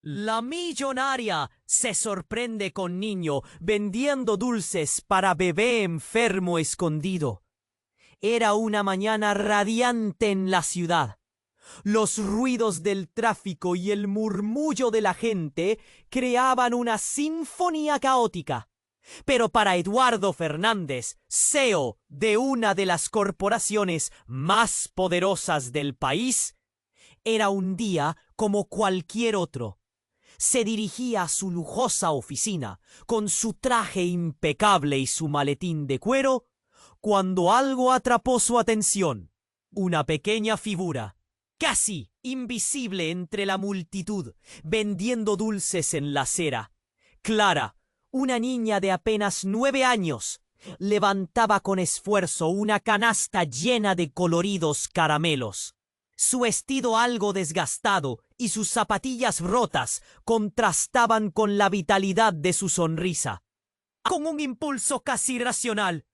La millonaria se sorprende con niño vendiendo dulces para bebé enfermo escondido. Era una mañana radiante en la ciudad. Los ruidos del tráfico y el murmullo de la gente creaban una sinfonía caótica. Pero para Eduardo Fernández, CEO de una de las corporaciones más poderosas del país, era un día como cualquier otro. Se dirigía a su lujosa oficina, con su traje impecable y su maletín de cuero, cuando algo atrapó su atención. Una pequeña figura, casi invisible entre la multitud, vendiendo dulces en la acera. Clara, una niña de apenas 9 años, levantaba con esfuerzo una canasta llena de coloridos caramelos. Su vestido algo desgastado y sus zapatillas rotas contrastaban con la vitalidad de su sonrisa. Con un impulso casi irracional,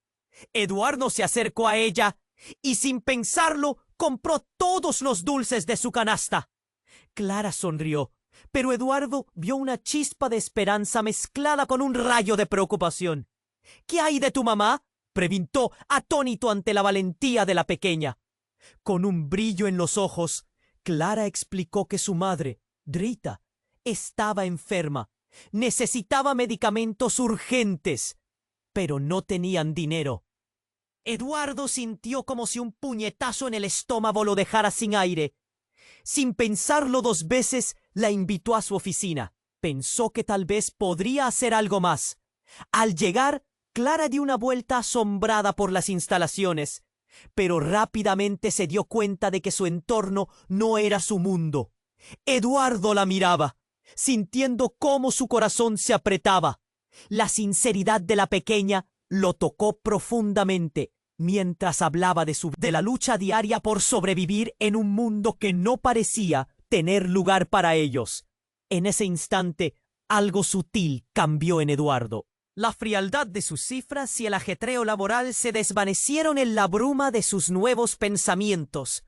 Eduardo se acercó a ella y sin pensarlo compró todos los dulces de su canasta. Clara sonrió, pero Eduardo vio una chispa de esperanza mezclada con un rayo de preocupación. ¿Qué hay de tu mamá?, preguntó, atónito ante la valentía de la pequeña. Con un brillo en los ojos, Clara explicó que su madre, Rita, estaba enferma, necesitaba medicamentos urgentes, pero no tenían dinero. Eduardo sintió como si un puñetazo en el estómago lo dejara sin aire. Sin pensarlo 2 veces, la invitó a su oficina. Pensó que tal vez podría hacer algo más. Al llegar, Clara dio una vuelta asombrada por las instalaciones, pero rápidamente se dio cuenta de que su entorno no era su mundo. Eduardo la miraba, sintiendo cómo su corazón se apretaba. La sinceridad de la pequeña lo tocó profundamente mientras hablaba de la lucha diaria por sobrevivir en un mundo que no parecía tener lugar para ellos. En ese instante, algo sutil cambió en Eduardo. La frialdad de sus cifras y el ajetreo laboral se desvanecieron en la bruma de sus nuevos pensamientos.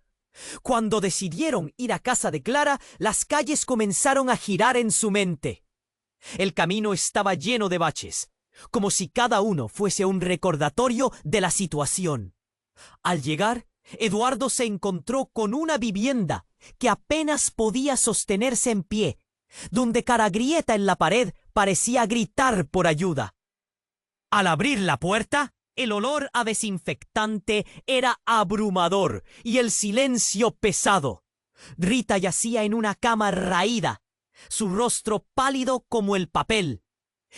Cuando decidieron ir a casa de Clara, las calles comenzaron a girar en su mente. El camino estaba lleno de baches, como si cada uno fuese un recordatorio de la situación. Al llegar, Eduardo se encontró con una vivienda que apenas podía sostenerse en pie, donde cada grieta en la pared parecía gritar por ayuda. Al abrir la puerta, el olor a desinfectante era abrumador y el silencio pesado. Rita yacía en una cama raída, su rostro pálido como el papel,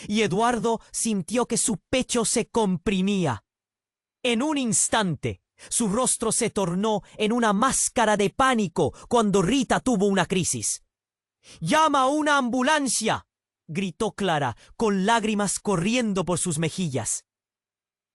y Eduardo sintió que su pecho se comprimía. En un instante, su rostro se tornó en una máscara de pánico cuando Rita tuvo una crisis. «¡Llama a una ambulancia!», gritó Clara, con lágrimas corriendo por sus mejillas.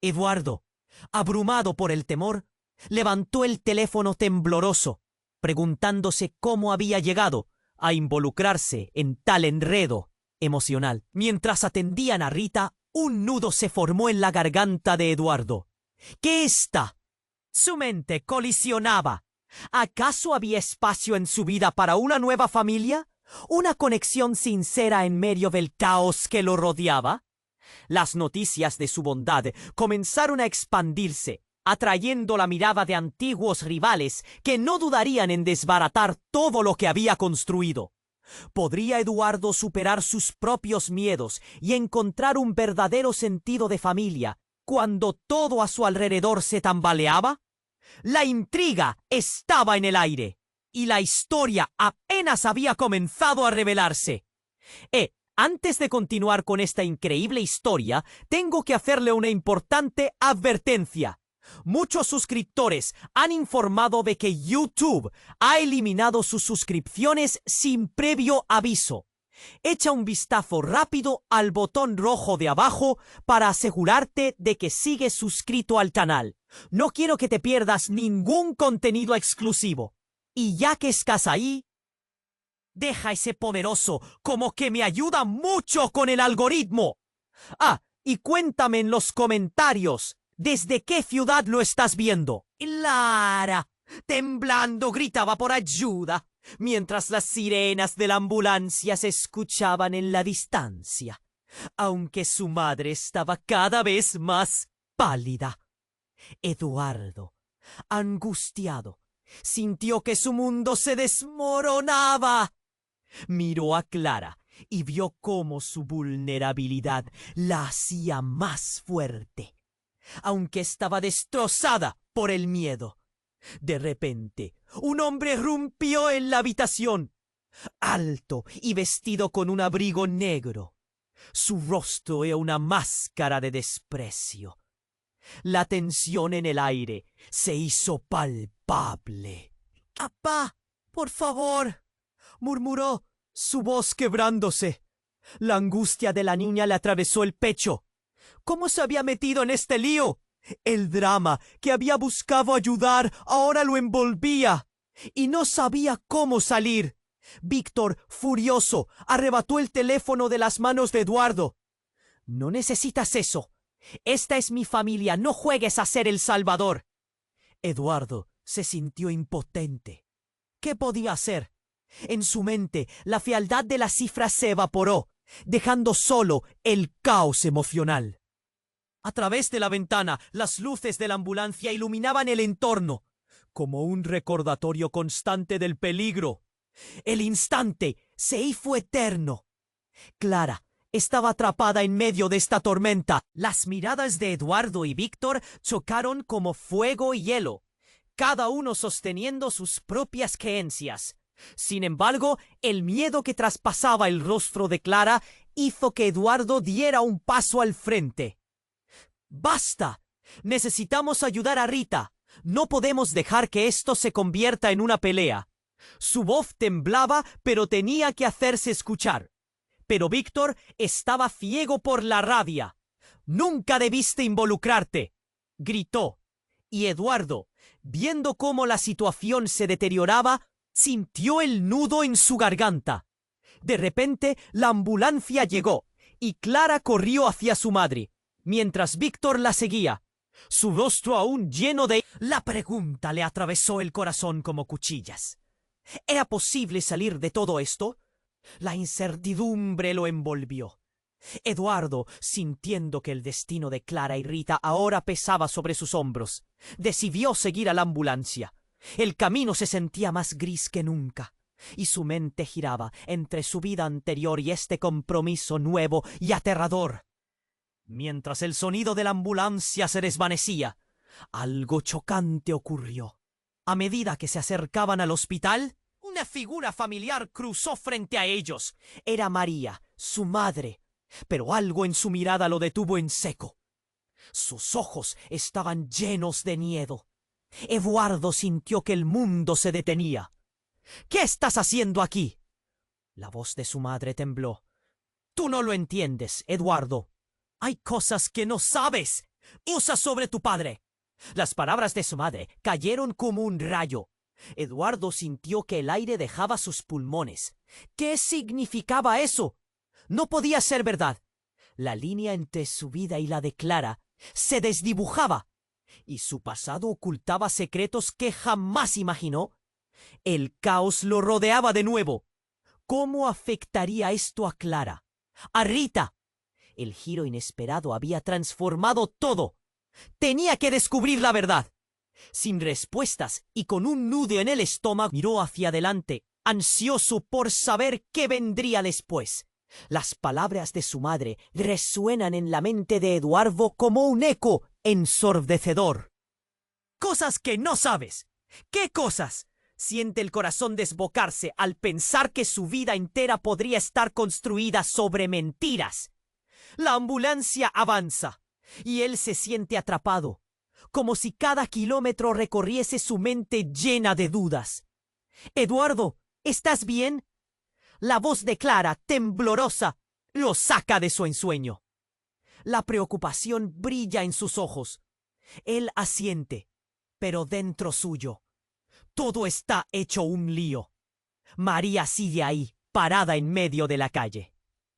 Eduardo, abrumado por el temor, levantó el teléfono tembloroso, preguntándose cómo había llegado a involucrarse en tal enredo emocional. Mientras atendían a Rita, un nudo se formó en la garganta de Eduardo. ¿Qué está? Su mente colisionaba. ¿Acaso había espacio en su vida para una nueva familia? ¿Una conexión sincera en medio del caos que lo rodeaba? Las noticias de su bondad comenzaron a expandirse, atrayendo la mirada de antiguos rivales que no dudarían en desbaratar todo lo que había construido. ¿Podría Eduardo superar sus propios miedos y encontrar un verdadero sentido de familia cuando todo a su alrededor se tambaleaba? La intriga estaba en el aire y la historia apenas había comenzado a revelarse. Antes de continuar con esta increíble historia, tengo que hacerle una importante advertencia. Muchos suscriptores han informado de que YouTube ha eliminado sus suscripciones sin previo aviso. Echa un vistazo rápido al botón rojo de abajo para asegurarte de que sigues suscrito al canal. No quiero que te pierdas ningún contenido exclusivo. Y ya que estás ahí, deja ese poderoso como que me ayuda mucho con el algoritmo. Y cuéntame en los comentarios, ¿desde qué ciudad lo estás viendo? Clara, temblando, gritaba por ayuda. mientras las sirenas de la ambulancia se escuchaban en la distancia, aunque su madre estaba cada vez más pálida. Eduardo, angustiado, sintió que su mundo se desmoronaba. Miró a Clara y vio cómo su vulnerabilidad la hacía más fuerte, aunque estaba destrozada por el miedo. De repente, un hombre irrumpió en la habitación, alto y vestido con un abrigo negro. Su rostro era una máscara de desprecio. La tensión en el aire se hizo palpable. «¡Papá, por favor!», murmuró, su voz quebrándose. La angustia de la niña le atravesó el pecho. ¿Cómo se había metido en este lío? El drama que había buscado ayudar ahora lo envolvía y no sabía cómo salir. Víctor, furioso, arrebató el teléfono de las manos de Eduardo. «No necesitas eso. Esta es mi familia. No juegues a ser el salvador». Eduardo se sintió impotente. ¿Qué podía hacer? En su mente, la fealdad de las cifras se evaporó, dejando solo el caos emocional. A través de la ventana, las luces de la ambulancia iluminaban el entorno, como un recordatorio constante del peligro. El instante se hizo eterno. Clara estaba atrapada en medio de esta tormenta. Las miradas de Eduardo y Víctor chocaron como fuego y hielo, cada uno sosteniendo sus propias creencias. Sin embargo, el miedo que traspasaba el rostro de Clara hizo que Eduardo diera un paso al frente. «¡Basta! Necesitamos ayudar a Rita. No podemos dejar que esto se convierta en una pelea». Su voz temblaba, pero tenía que hacerse escuchar. Pero Víctor estaba ciego por la rabia. «¡Nunca debiste involucrarte!», gritó. Y Eduardo, viendo cómo la situación se deterioraba, sintió el nudo en su garganta. De repente, la ambulancia llegó y Clara corrió hacia su madre, mientras Víctor la seguía, su rostro aún lleno de... La pregunta le atravesó el corazón como cuchillas. ¿Era posible salir de todo esto? La incertidumbre lo envolvió. Eduardo, sintiendo que el destino de Clara y Rita ahora pesaba sobre sus hombros, decidió seguir a la ambulancia. El camino se sentía más gris que nunca, y su mente giraba entre su vida anterior y este compromiso nuevo y aterrador. Mientras el sonido de la ambulancia se desvanecía, algo chocante ocurrió. A medida que se acercaban al hospital, una figura familiar cruzó frente a ellos. Era María, su madre, pero algo en su mirada lo detuvo en seco. Sus ojos estaban llenos de miedo. Eduardo sintió que el mundo se detenía. «¿Qué estás haciendo aquí?». La voz de su madre tembló. «Tú no lo entiendes, Eduardo. Hay cosas que no sabes. Usa sobre tu padre». Las palabras de su madre cayeron como un rayo. Eduardo sintió que el aire dejaba sus pulmones. ¿Qué significaba eso? No podía ser verdad. La línea entre su vida y la de Clara se desdibujaba, y su pasado ocultaba secretos que jamás imaginó. El caos lo rodeaba de nuevo. ¿Cómo afectaría esto a Clara? ¿A Rita? El giro inesperado había transformado todo. Tenía que descubrir la verdad. Sin respuestas y con un nudo en el estómago, miró hacia adelante, ansioso por saber qué vendría después. Las palabras de su madre resuenan en la mente de Eduardo como un eco ensordecedor. «Cosas que no sabes». ¿Qué cosas? Siente el corazón desbocarse al pensar que su vida entera podría estar construida sobre mentiras. La ambulancia avanza y él se siente atrapado, como si cada kilómetro recorriese su mente llena de dudas. «Eduardo, ¿estás bien?». La voz de Clara, temblorosa, lo saca de su ensueño. La preocupación brilla en sus ojos. Él asiente, pero dentro suyo todo está hecho un lío. María sigue ahí, parada en medio de la calle,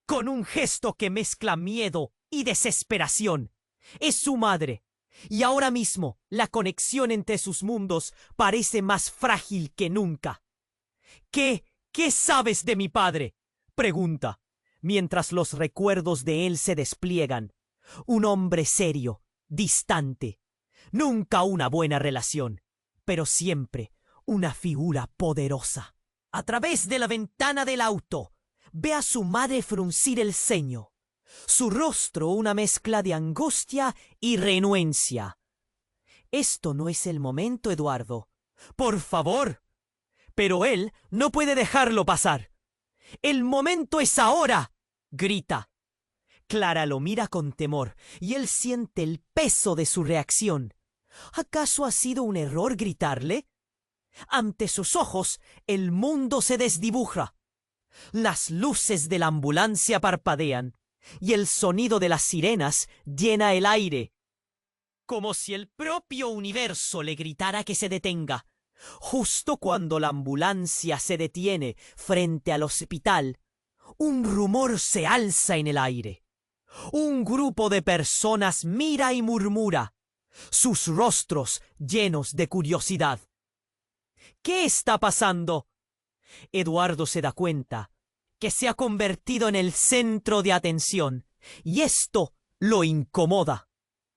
con un gesto que mezcla miedo y desesperación. Es su madre, y ahora mismo la conexión entre sus mundos parece más frágil que nunca. ¿Qué sabes de mi padre? Pregunta, mientras los recuerdos de él se despliegan. Un hombre serio, distante. Nunca una buena relación, pero siempre una figura poderosa. A través de la ventana del auto, ve a su madre fruncir el ceño. Su rostro una mezcla de angustia y renuencia. Esto no es el momento, Eduardo. Por favor. Pero él no puede dejarlo pasar. El momento es ahora, grita. Clara lo mira con temor y él siente el peso de su reacción. ¿Acaso ha sido un error gritarle? Ante sus ojos, el mundo se desdibuja. Las luces de la ambulancia parpadean y el sonido de las sirenas llena el aire. Como si el propio universo le gritara que se detenga. Justo cuando la ambulancia se detiene frente al hospital, un rumor se alza en el aire. Un grupo de personas mira y murmura, sus rostros llenos de curiosidad. ¿Qué está pasando? Eduardo se da cuenta que se ha convertido en el centro de atención, y esto lo incomoda.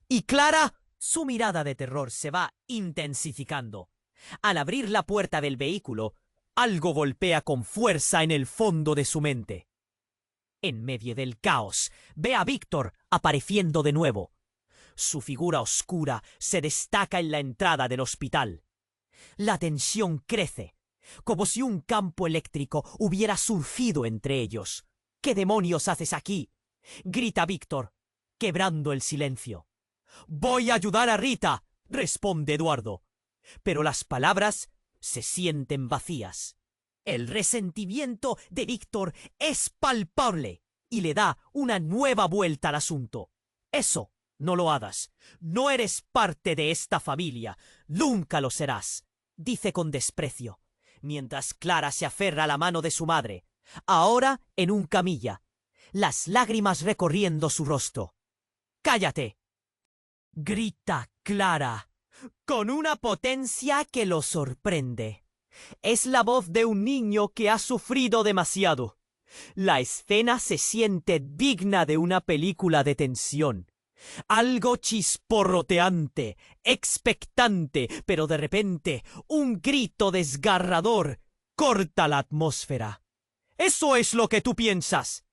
Y Clara, su mirada de terror se va intensificando. Al abrir la puerta del vehículo, algo golpea con fuerza en el fondo de su mente. En medio del caos, ve a Víctor apareciendo de nuevo. Su figura oscura se destaca en la entrada del hospital. La tensión crece, como si un campo eléctrico hubiera surgido entre ellos. ¿Qué demonios haces aquí?, grita Víctor, quebrando el silencio. «Voy a ayudar a Rita», responde Eduardo. Pero las palabras se sienten vacías. El resentimiento de Víctor es palpable y le da una nueva vuelta al asunto. «Eso no lo hagas. No eres parte de esta familia. Nunca lo serás», dice con desprecio, mientras Clara se aferra a la mano de su madre, ahora en un camilla, las lágrimas recorriendo su rostro. «¡Cállate!», grita Clara, con una potencia que lo sorprende. Es la voz de un niño que ha sufrido demasiado. La escena se siente digna de una película de tensión. Algo chisporroteante, expectante, pero de repente un grito desgarrador corta la atmósfera. «¡Eso es lo que tú piensas!».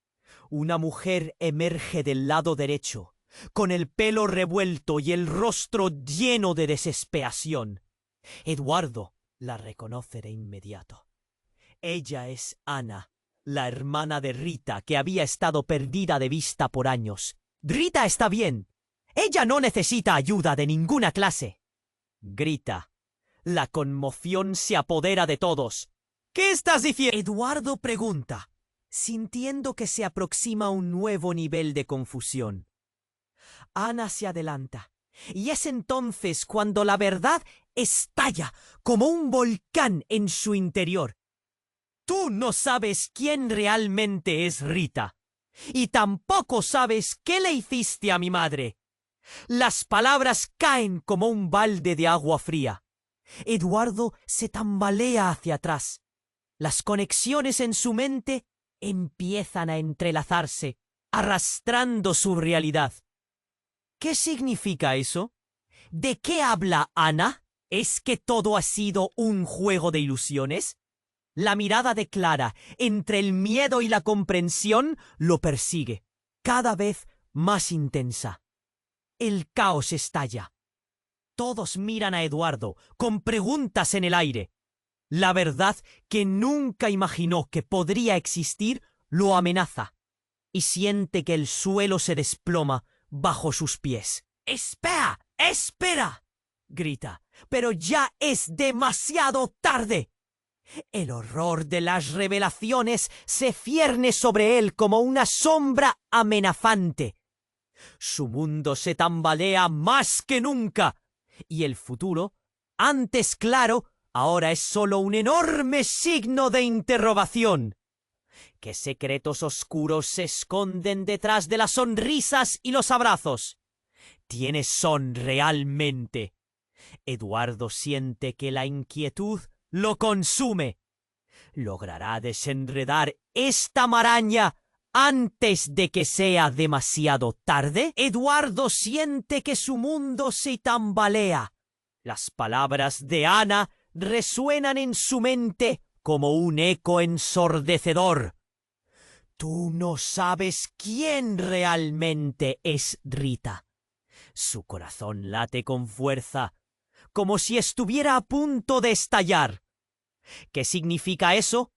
Una mujer emerge del lado derecho, con el pelo revuelto y el rostro lleno de desesperación. Eduardo la reconoce de inmediato. Ella es Ana, la hermana de Rita, que había estado perdida de vista por años. «Rita está bien. Ella no necesita ayuda de ninguna clase», grita. La conmoción se apodera de todos. «¿Qué estás diciendo?», Eduardo pregunta, sintiendo que se aproxima un nuevo nivel de confusión. Ana se adelanta, y es entonces cuando la verdad estalla como un volcán en su interior. «Tú no sabes quién realmente es Rita, y tampoco sabes qué le hiciste a mi madre». Las palabras caen como un balde de agua fría. Eduardo se tambalea hacia atrás. Las conexiones en su mente empiezan a entrelazarse, arrastrando su realidad. ¿Qué significa eso? ¿De qué habla Ana? ¿Es que todo ha sido un juego de ilusiones? La mirada de Clara, entre el miedo y la comprensión, lo persigue, cada vez más intensa. El caos estalla. Todos miran a Eduardo, con preguntas en el aire. La verdad que nunca imaginó que podría existir lo amenaza, y siente que el suelo se desploma bajo sus pies. «¡Espera! ¡Espera!», grita, pero ya es demasiado tarde. El horror de las revelaciones se cierne sobre él como una sombra amenazante. Su mundo se tambalea más que nunca, y el futuro, antes claro, ahora es solo un enorme signo de interrogación. ¿Qué secretos oscuros se esconden detrás de las sonrisas y los abrazos? ¿Quiénes son realmente? Eduardo siente que la inquietud lo consume. ¿Logrará desenredar esta maraña antes de que sea demasiado tarde? Eduardo siente que su mundo se tambalea. Las palabras de Ana resuenan en su mente como un eco ensordecedor. Tú no sabes quién realmente es Rita. Su corazón late con fuerza, como si estuviera a punto de estallar. ¿Qué significa eso?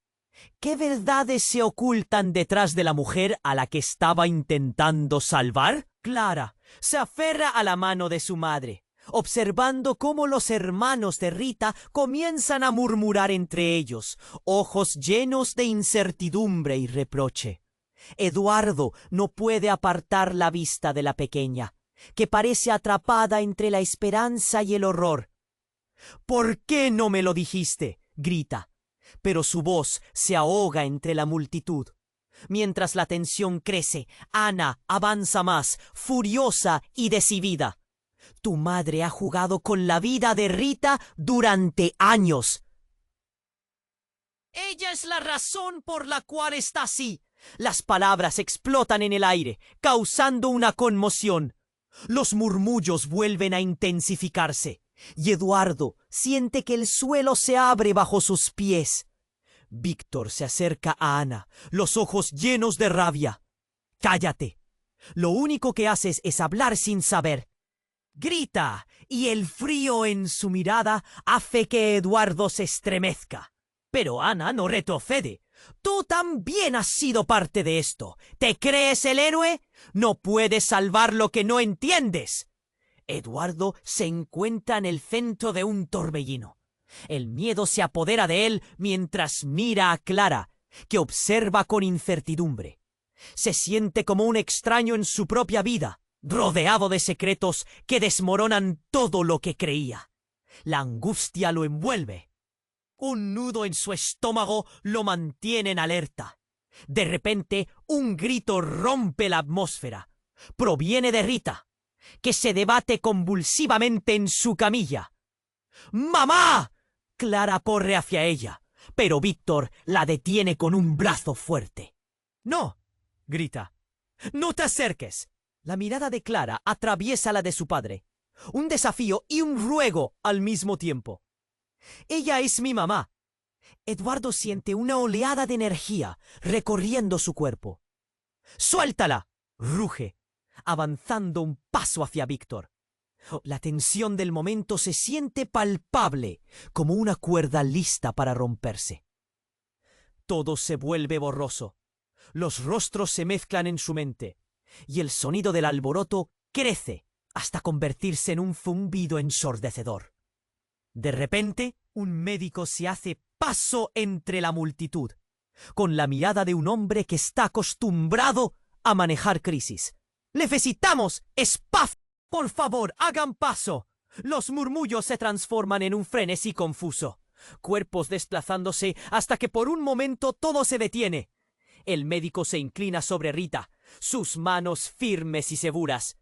¿Qué verdades se ocultan detrás de la mujer a la que estaba intentando salvar? Clara se aferra a la mano de su madre, observando cómo los hermanos de Rita comienzan a murmurar entre ellos, ojos llenos de incertidumbre y reproche. Eduardo no puede apartar la vista de la pequeña, que parece atrapada entre la esperanza y el horror. ¿Por qué no me lo dijiste?, grita, pero su voz se ahoga entre la multitud. Mientras la tensión crece, Ana avanza más, furiosa y decidida. Tu madre ha jugado con la vida de Rita durante años. Ella es la razón por la cual está así. Las palabras explotan en el aire, causando una conmoción. Los murmullos vuelven a intensificarse, y Eduardo siente que el suelo se abre bajo sus pies. Víctor se acerca a Ana, los ojos llenos de rabia. ¡Cállate! Lo único que haces es hablar sin saber. Grita, y el frío en su mirada hace que Eduardo se estremezca. Pero Ana no retrocede. Tú también has sido parte de esto. ¿Te crees el héroe? No puedes salvar lo que no entiendes. Eduardo se encuentra en el centro de un torbellino. El miedo se apodera de él mientras mira a Clara, que observa con incertidumbre. Se siente como un extraño en su propia vida, rodeado de secretos que desmoronan todo lo que creía. La angustia lo envuelve. Un nudo en su estómago lo mantiene en alerta. De repente, un grito rompe la atmósfera. Proviene de Rita, que se debate convulsivamente en su camilla. ¡Mamá! Clara corre hacia ella, pero Víctor la detiene con un brazo fuerte. ¡No! Grita. ¡No te acerques! La mirada de Clara atraviesa la de su padre. Un desafío y un ruego al mismo tiempo. Ella es mi mamá. Eduardo siente una oleada de energía recorriendo su cuerpo. ¡Suéltala! Ruge, avanzando un paso hacia Víctor. La tensión del momento se siente palpable, como una cuerda lista para romperse. Todo se vuelve borroso. Los rostros se mezclan en su mente, y el sonido del alboroto crece hasta convertirse en un zumbido ensordecedor. De repente, un médico se hace paso entre la multitud, con la mirada de un hombre que está acostumbrado a manejar crisis. ¡Necesitamos espacio! ¡Por favor, hagan paso! Los murmullos se transforman en un frenesí confuso, cuerpos desplazándose hasta que por un momento todo se detiene. El médico se inclina sobre Rita, sus manos firmes y seguras.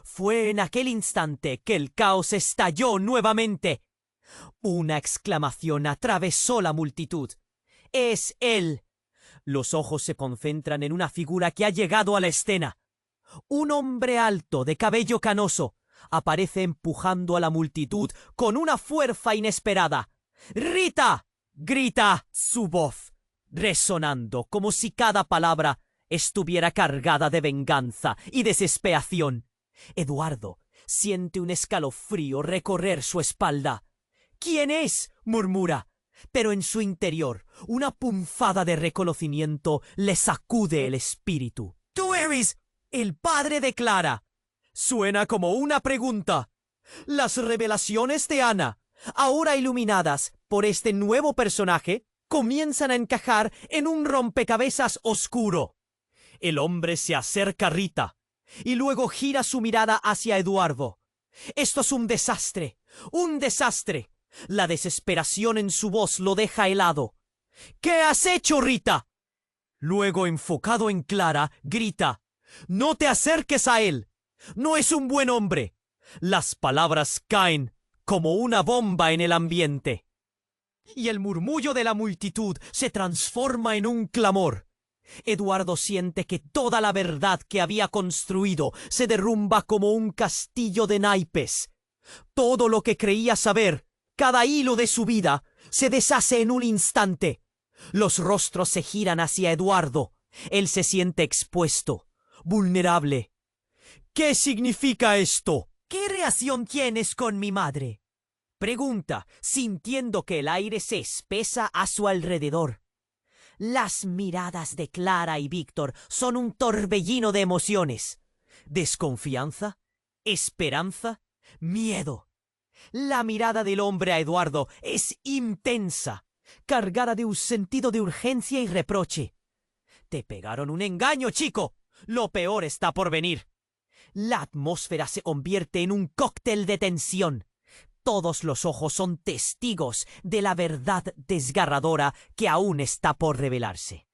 Fue en aquel instante que el caos estalló nuevamente. Una exclamación atravesó la multitud. ¡Es él! Los ojos se concentran en una figura que ha llegado a la escena. Un hombre alto, de cabello canoso, aparece empujando a la multitud con una fuerza inesperada. ¡Rita! Grita su voz, resonando como si cada palabra estuviera cargada de venganza y desesperación. Eduardo siente un escalofrío recorrer su espalda. ¿Quién es?, murmura, pero en su interior una punzada de reconocimiento le sacude el espíritu. ¡Tú eres el padre de Clara! Suena como una pregunta. Las revelaciones de Ana, ahora iluminadas por este nuevo personaje, comienzan a encajar en un rompecabezas oscuro. El hombre se acerca a Rita y luego gira su mirada hacia Eduardo. Esto es un desastre, un desastre. La desesperación en su voz lo deja helado. ¿Qué has hecho, Rita? Luego, enfocado en Clara, grita: ¡No te acerques a él! ¡No es un buen hombre! Las palabras caen como una bomba en el ambiente. y el murmullo de la multitud se transforma en un clamor. Eduardo siente que toda la verdad que había construido se derrumba como un castillo de naipes. Todo lo que creía saber, cada hilo de su vida, se deshace en un instante. Los rostros se giran hacia Eduardo. Él se siente expuesto, vulnerable. ¿Qué significa esto? ¿Qué reacción tienes con mi madre? Pregunta, sintiendo que el aire se espesa a su alrededor. Las miradas de Clara y Víctor son un torbellino de emociones. Desconfianza, esperanza, miedo. La mirada del hombre a Eduardo es intensa, cargada de un sentido de urgencia y reproche. Te pegaron un engaño, chico. Lo peor está por venir. La atmósfera se convierte en un cóctel de tensión. Todos los ojos son testigos de la verdad desgarradora que aún está por revelarse.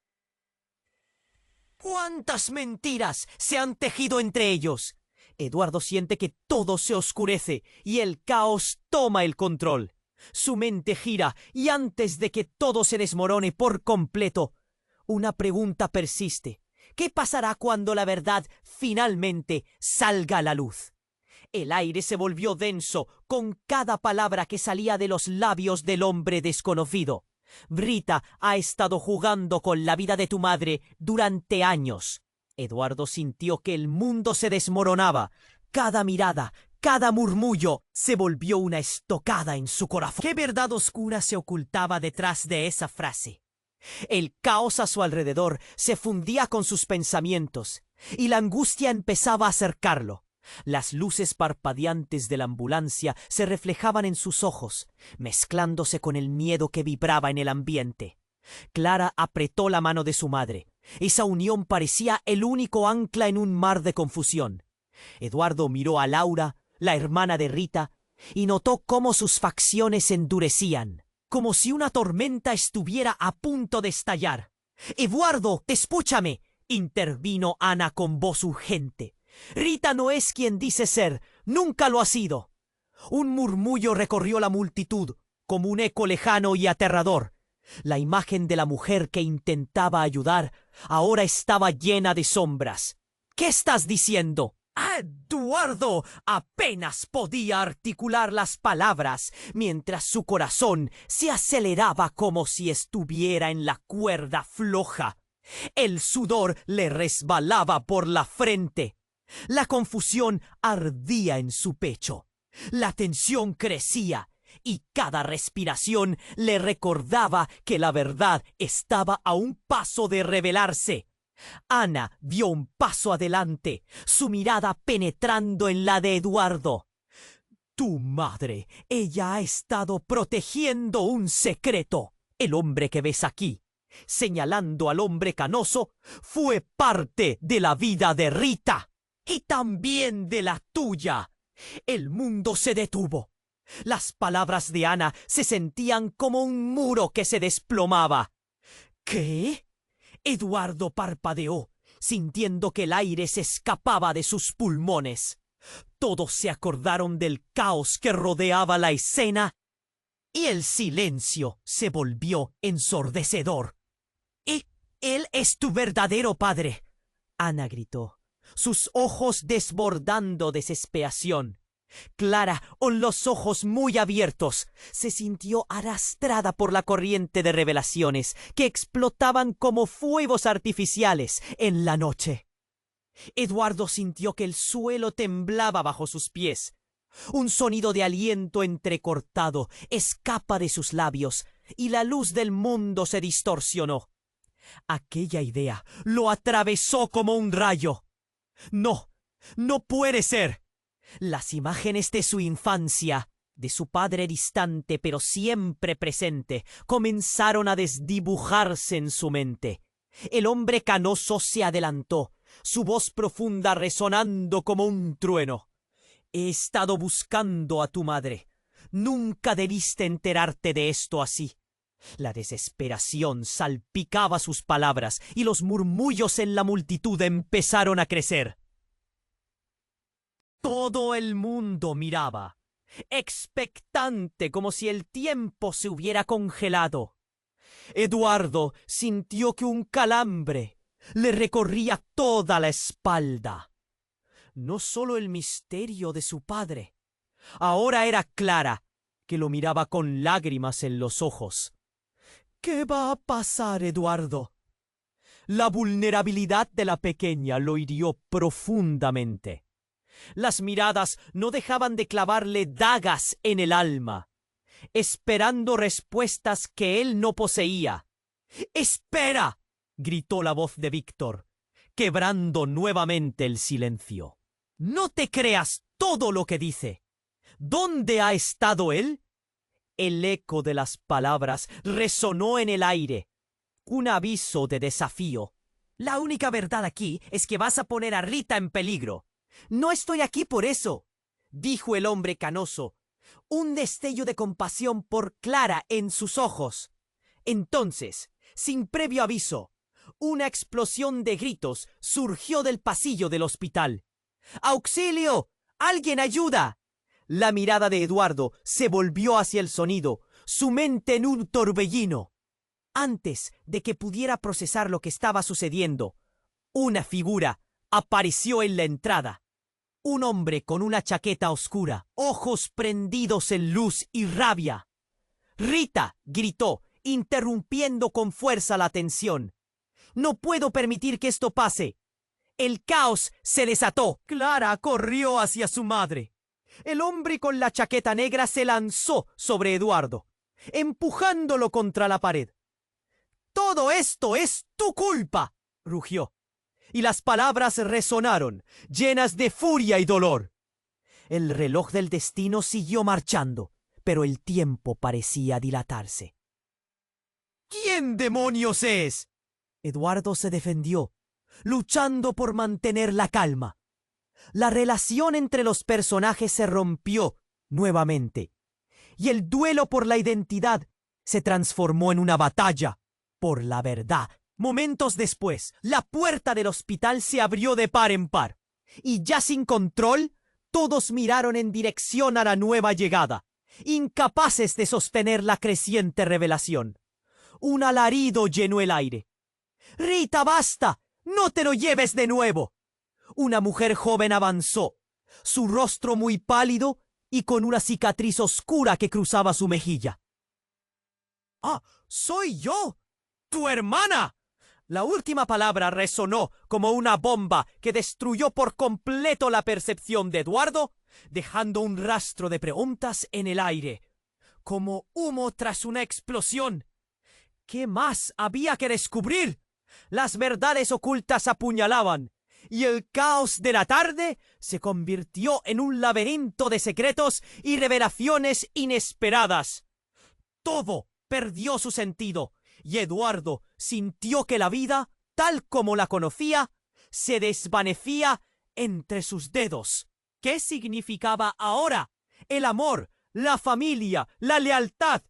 ¿Cuántas mentiras se han tejido entre ellos? Eduardo siente que todo se oscurece y el caos toma el control. Su mente gira y antes de que todo se desmorone por completo, una pregunta persiste. ¿Qué pasará cuando la verdad finalmente salga a la luz? El aire se volvió denso con cada palabra que salía de los labios del hombre desconocido. Rita ha estado jugando con la vida de tu madre durante años. Eduardo sintió que el mundo se desmoronaba. Cada mirada, cada murmullo se volvió una estocada en su corazón. ¿Qué verdad oscura se ocultaba detrás de esa frase? El caos a su alrededor se fundía con sus pensamientos y la angustia empezaba a acercarlo. Las luces parpadeantes de la ambulancia se reflejaban en sus ojos, mezclándose con el miedo que vibraba en el ambiente. Clara apretó la mano de su madre. Esa unión parecía el único ancla en un mar de confusión. Eduardo miró a Laura, la hermana de Rita, y notó cómo sus facciones se endurecían, como si una tormenta estuviera a punto de estallar. «Eduardo, escúchame», intervino Ana con voz urgente. «Rita no es quien dice ser, nunca lo ha sido». Un murmullo recorrió la multitud, como un eco lejano y aterrador. La imagen de la mujer que intentaba ayudar ahora estaba llena de sombras. «¿Qué estás diciendo?» Eduardo apenas podía articular las palabras mientras su corazón se aceleraba como si estuviera en la cuerda floja. El sudor le resbalaba por la frente. La confusión ardía en su pecho. La tensión crecía y cada respiración le recordaba que la verdad estaba a un paso de revelarse. Ana dio un paso adelante, su mirada penetrando en la de Eduardo. «Tu madre, ella ha estado protegiendo un secreto. El hombre que ves aquí», señalando al hombre canoso, «fue parte de la vida de Rita y también de la tuya». El mundo se detuvo. Las palabras de Ana se sentían como un muro que se desplomaba. «¿Qué?» Eduardo parpadeó, sintiendo que el aire se escapaba de sus pulmones. Todos se acordaron del caos que rodeaba la escena y el silencio se volvió ensordecedor. «Él es tu verdadero padre», Ana gritó, sus ojos desbordando desesperación. Clara, con los ojos muy abiertos, se sintió arrastrada por la corriente de revelaciones que explotaban como fuegos artificiales en la noche. Eduardo sintió que el suelo temblaba bajo sus pies. Un sonido de aliento entrecortado escapa de sus labios y la luz del mundo se distorsionó. Aquella idea lo atravesó como un rayo. «No, no puede ser». Las imágenes de su infancia, de su padre distante pero siempre presente, comenzaron a desdibujarse en su mente. El hombre canoso se adelantó, su voz profunda resonando como un trueno. «He estado buscando a tu madre. Nunca debiste enterarte de esto así». La desesperación salpicaba sus palabras y los murmullos en la multitud empezaron a crecer. Todo el mundo miraba. expectante como si el tiempo se hubiera congelado. Eduardo sintió que un calambre le recorría toda la espalda. No solo el misterio de su padre. Ahora era Clara, que lo miraba con lágrimas en los ojos. ¿Qué va a pasar, Eduardo? La vulnerabilidad de la pequeña lo hirió profundamente. Las miradas no dejaban de clavarle dagas en el alma, esperando respuestas que él no poseía. ¡Espera!, gritó la voz de Víctor, quebrando nuevamente el silencio. No te creas todo lo que dice. ¿Dónde ha estado él? El eco de las palabras resonó en el aire. Un aviso de desafío. La única verdad aquí es que vas a poner a Rita en peligro. No estoy aquí por eso, dijo el hombre canoso, un destello de compasión por Clara en sus ojos. Entonces, sin previo aviso, una explosión de gritos surgió del pasillo del hospital. ¡Auxilio! ¡Alguien ayuda! La mirada de Eduardo se volvió hacia el sonido, su mente en un torbellino. Antes de que pudiera procesar lo que estaba sucediendo, una figura apareció en la entrada. Un hombre con una chaqueta oscura, ojos prendidos en luz y rabia. «¡Rita!», gritó, interrumpiendo con fuerza la tensión. «No puedo permitir que esto pase». El caos se desató. Clara corrió hacia su madre. El hombre con la chaqueta negra se lanzó sobre Eduardo, empujándolo contra la pared. «¡Todo esto es tu culpa!», rugió. Y las palabras resonaron, llenas de furia y dolor. El reloj del destino siguió marchando, pero el tiempo parecía dilatarse. «¿Quién demonios es?», Eduardo se defendió, luchando por mantener la calma. La relación entre los personajes se rompió nuevamente, y el duelo por la identidad se transformó en una batalla por la verdad. Momentos después, la puerta del hospital se abrió de par en par, y ya sin control, todos miraron en dirección a la nueva llegada, incapaces de sostener la creciente revelación. Un alarido llenó el aire. «¡Rita, basta! ¡No te lo lleves de nuevo!». Una mujer joven avanzó, su rostro muy pálido y con una cicatriz oscura que cruzaba su mejilla. «¡Ah, soy yo! ¡Tu hermana!». La última palabra resonó como una bomba que destruyó por completo la percepción de Eduardo, dejando un rastro de preguntas en el aire, como humo tras una explosión. ¿Qué más había que descubrir? Las verdades ocultas apuñalaban, y el caos de la tarde se convirtió en un laberinto de secretos y revelaciones inesperadas. Todo perdió su sentido, y Eduardo sintió que la vida, tal como la conocía, se desvanecía entre sus dedos. ¿Qué significaba ahora el amor, la familia, la lealtad?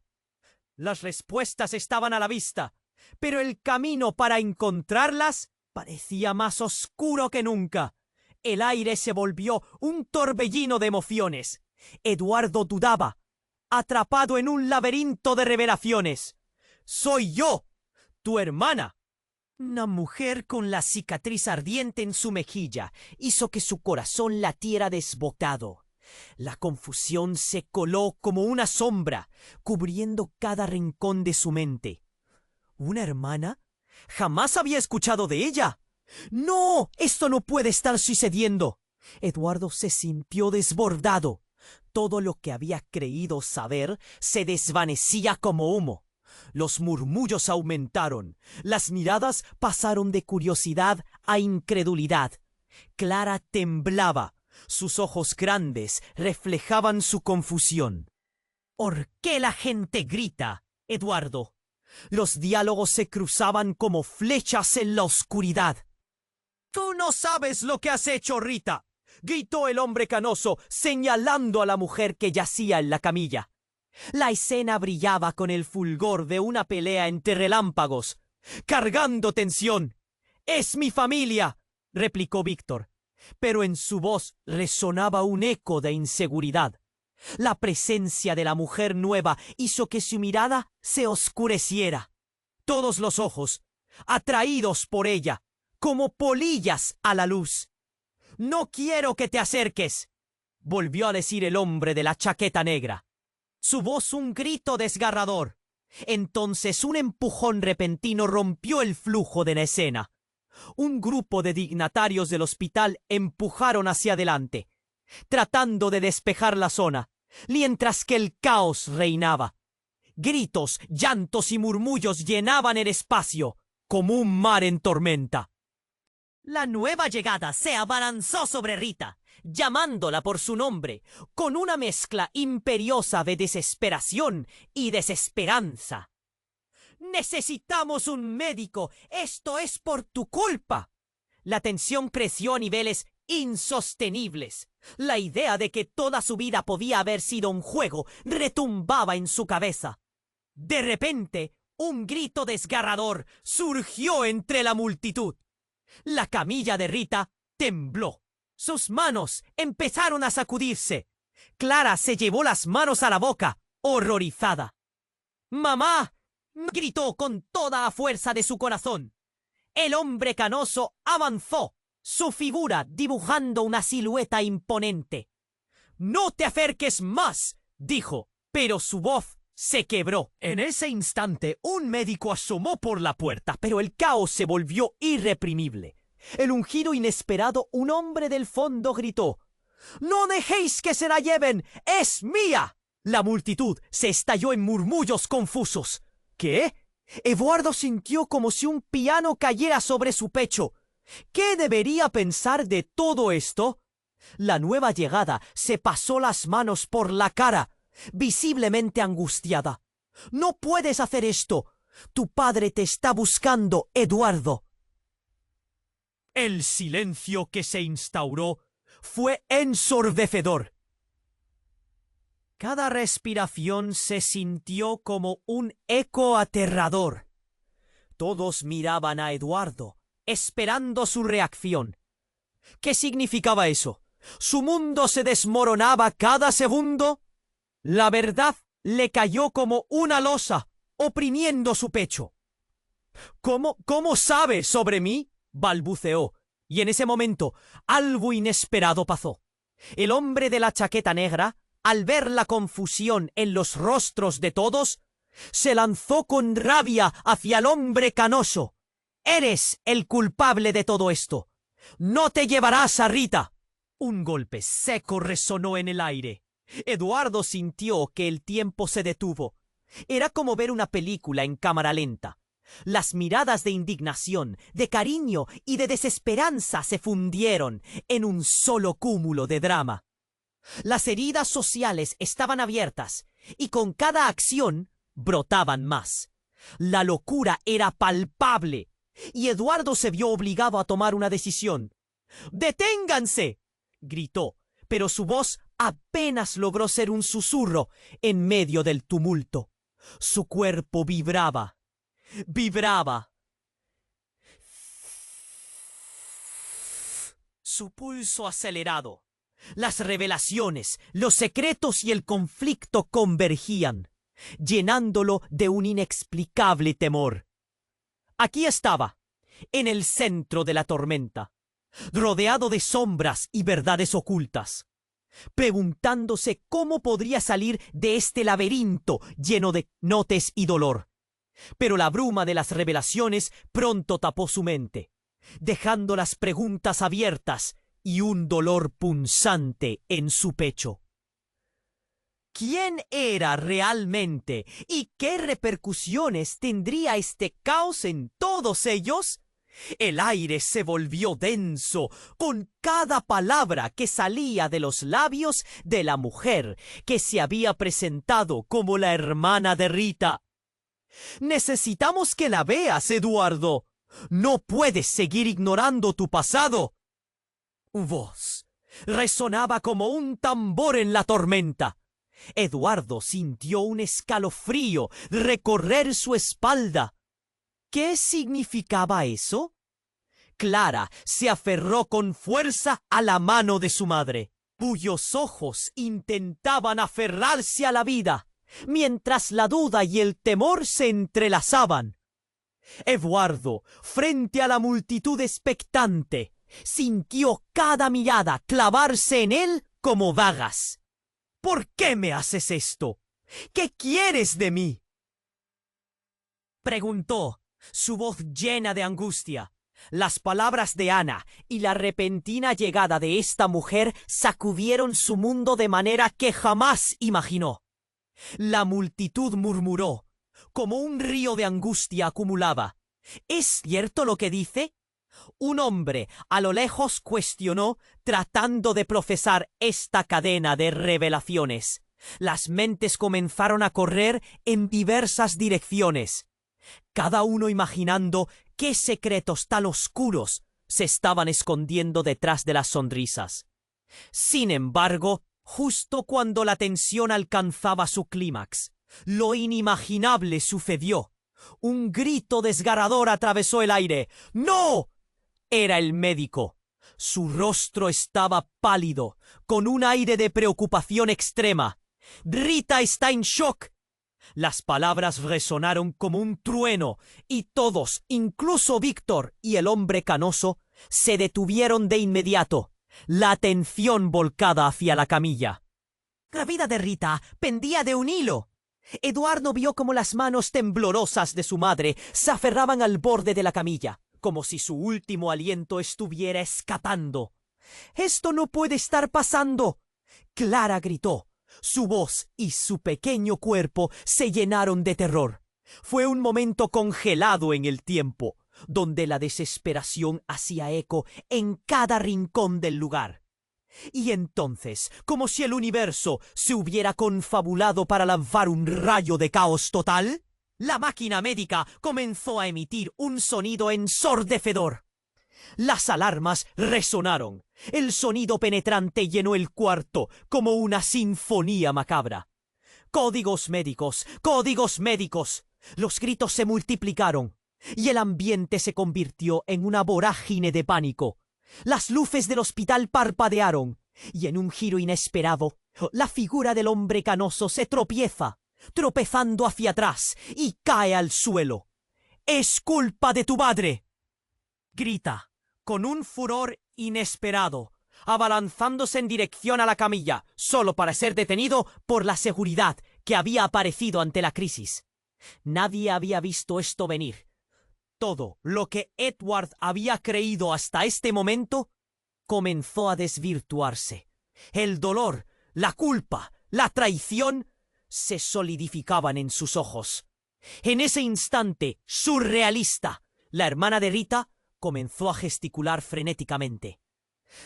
Las respuestas estaban a la vista, pero el camino para encontrarlas parecía más oscuro que nunca. El aire se volvió un torbellino de emociones. Eduardo dudaba, atrapado en un laberinto de revelaciones. «Soy yo, tu hermana». Una mujer con la cicatriz ardiente en su mejilla hizo que su corazón latiera desbocado. La confusión se coló como una sombra, cubriendo cada rincón de su mente. ¿Una hermana? Jamás había escuchado de ella. ¡No! ¡Esto no puede estar sucediendo! Eduardo se sintió desbordado. Todo lo que había creído saber se desvanecía como humo. Los murmullos aumentaron. Las miradas pasaron de curiosidad a incredulidad. Clara temblaba. Sus ojos grandes reflejaban su confusión. «¿Por qué la gente grita, Eduardo?». Los diálogos se cruzaban como flechas en la oscuridad. «¡Tú no sabes lo que has hecho, Rita!», gritó el hombre canoso, señalando a la mujer que yacía en la camilla. La escena brillaba con el fulgor de una pelea entre relámpagos, cargando tensión. «¡Es mi familia!», replicó Víctor, pero en su voz resonaba un eco de inseguridad. La presencia de la mujer nueva hizo que su mirada se oscureciera. Todos los ojos, atraídos por ella, como polillas a la luz. «No quiero que te acerques», volvió a decir el hombre de la chaqueta negra. Su voz un grito desgarrador. Entonces un empujón repentino rompió el flujo de la escena. Un grupo de dignatarios del hospital empujaron hacia adelante, tratando de despejar la zona, mientras que el caos reinaba. Gritos, llantos y murmullos llenaban el espacio, como un mar en tormenta. La nueva llegada se abalanzó sobre Rita, llamándola por su nombre, con una mezcla imperiosa de desesperación y desesperanza. «Necesitamos un médico. Esto es por tu culpa». La tensión creció a niveles insostenibles. La idea de que toda su vida podía haber sido un juego retumbaba en su cabeza. De repente, un grito desgarrador surgió entre la multitud. La camilla de Rita tembló. Sus manos empezaron a sacudirse. Clara se llevó las manos a la boca, horrorizada. «¡Mamá!», gritó con toda la fuerza de su corazón. El hombre canoso avanzó, su figura dibujando una silueta imponente. «¡No te acerques más!», dijo, pero su voz se quebró. En ese instante, un médico asomó por la puerta, pero el caos se volvió irreprimible. En un giro inesperado, un hombre del fondo gritó: «¡No dejéis que se la lleven! ¡Es mía!». La multitud se estalló en murmullos confusos. ¿Qué? Eduardo sintió como si un piano cayera sobre su pecho. ¿Qué debería pensar de todo esto? La nueva llegada se pasó las manos por la cara, visiblemente angustiada. «No puedes hacer esto. Tu padre te está buscando, Eduardo». El silencio que se instauró fue ensordecedor. Cada respiración se sintió como un eco aterrador. Todos miraban a Eduardo, esperando su reacción. ¿Qué significaba eso? ¿Su mundo se desmoronaba cada segundo? La verdad le cayó como una losa, oprimiendo su pecho. ¿Cómo sabe sobre mí?», balbuceó, y en ese momento algo inesperado pasó. El hombre de la chaqueta negra, al ver la confusión en los rostros de todos, se lanzó con rabia hacia el hombre canoso. «Eres el culpable de todo esto. No te llevarás a Rita». Un golpe seco resonó en el aire. Eduardo sintió que el tiempo se detuvo. Era como ver una película en cámara lenta. Las miradas de indignación, de cariño y de desesperanza se fundieron en un solo cúmulo de drama. Las heridas sociales estaban abiertas y con cada acción brotaban más. La locura era palpable y Eduardo se vio obligado a tomar una decisión. «¡Deténganse!», gritó, pero su voz apenas logró ser un susurro en medio del tumulto. Su cuerpo vibraba. Su pulso acelerado. Las revelaciones, los secretos y el conflicto convergían, llenándolo de un inexplicable temor. Aquí estaba, en el centro de la tormenta, rodeado de sombras y verdades ocultas, preguntándose cómo podría salir de este laberinto lleno de notes y dolor. Pero la bruma de las revelaciones pronto tapó su mente, dejando las preguntas abiertas y un dolor punzante en su pecho. ¿Quién era realmente y qué repercusiones tendría este caos en todos ellos? El aire se volvió denso con cada palabra que salía de los labios de la mujer que se había presentado como la hermana de Rita. «Necesitamos que la veas, Eduardo. No puedes seguir ignorando tu pasado». Voz resonaba como un tambor en la tormenta. Eduardo sintió un escalofrío recorrer su espalda. ¿Qué significaba eso? Clara se aferró con fuerza a la mano de su madre. cuyos ojos intentaban aferrarse a la vida, mientras la duda y el temor se entrelazaban. Eduardo, frente a la multitud expectante, sintió cada mirada clavarse en él como dagas. ¿Por qué me haces esto? ¿Qué quieres de mí?, preguntó, su voz llena de angustia. Las palabras de Ana y la repentina llegada de esta mujer sacudieron su mundo de manera que jamás imaginó. La multitud murmuró, como un río de angustia acumulaba. ¿Es cierto lo que dice? Un hombre a lo lejos cuestionó, tratando de profesar esta cadena de revelaciones. Las mentes comenzaron a correr en diversas direcciones, cada uno imaginando qué secretos tan oscuros se estaban escondiendo detrás de las sonrisas. Sin embargo, justo cuando la tensión alcanzaba su clímax, lo inimaginable sucedió. Un grito desgarrador atravesó el aire. ¡No! Era el médico. Su rostro estaba pálido, con un aire de preocupación extrema. «Rita está en shock». Las palabras resonaron como un trueno, y todos, incluso Víctor y el hombre canoso, se detuvieron de inmediato, la atención volcada hacia la camilla. La vida de Rita pendía de un hilo. Eduardo vio cómo las manos temblorosas de su madre se aferraban al borde de la camilla, como si su último aliento estuviera escapando. «¡Esto no puede estar pasando!», Clara gritó. Su voz y su pequeño cuerpo se llenaron de terror. Fue un momento congelado en el tiempo, donde la desesperación hacía eco en cada rincón del lugar. Y entonces, como si el universo se hubiera confabulado para lanzar un rayo de caos total, la máquina médica comenzó a emitir un sonido ensordecedor. Las alarmas resonaron. El sonido penetrante llenó el cuarto como una sinfonía macabra. «¡Códigos médicos! ¡Códigos médicos!». Los gritos se multiplicaron y el ambiente se convirtió en una vorágine de pánico. Las luces del hospital parpadearon y en un giro inesperado, la figura del hombre canoso se tropieza, tropezando hacia atrás y cae al suelo. «¡Es culpa de tu madre!», grita, con un furor inesperado, abalanzándose en dirección a la camilla, solo para ser detenido por la seguridad que había aparecido ante la crisis. Nadie había visto esto venir. Todo lo que Edward había creído hasta este momento comenzó a desvirtuarse. El dolor, la culpa, la traición se solidificaban en sus ojos. En ese instante surrealista, la hermana de Rita comenzó a gesticular frenéticamente.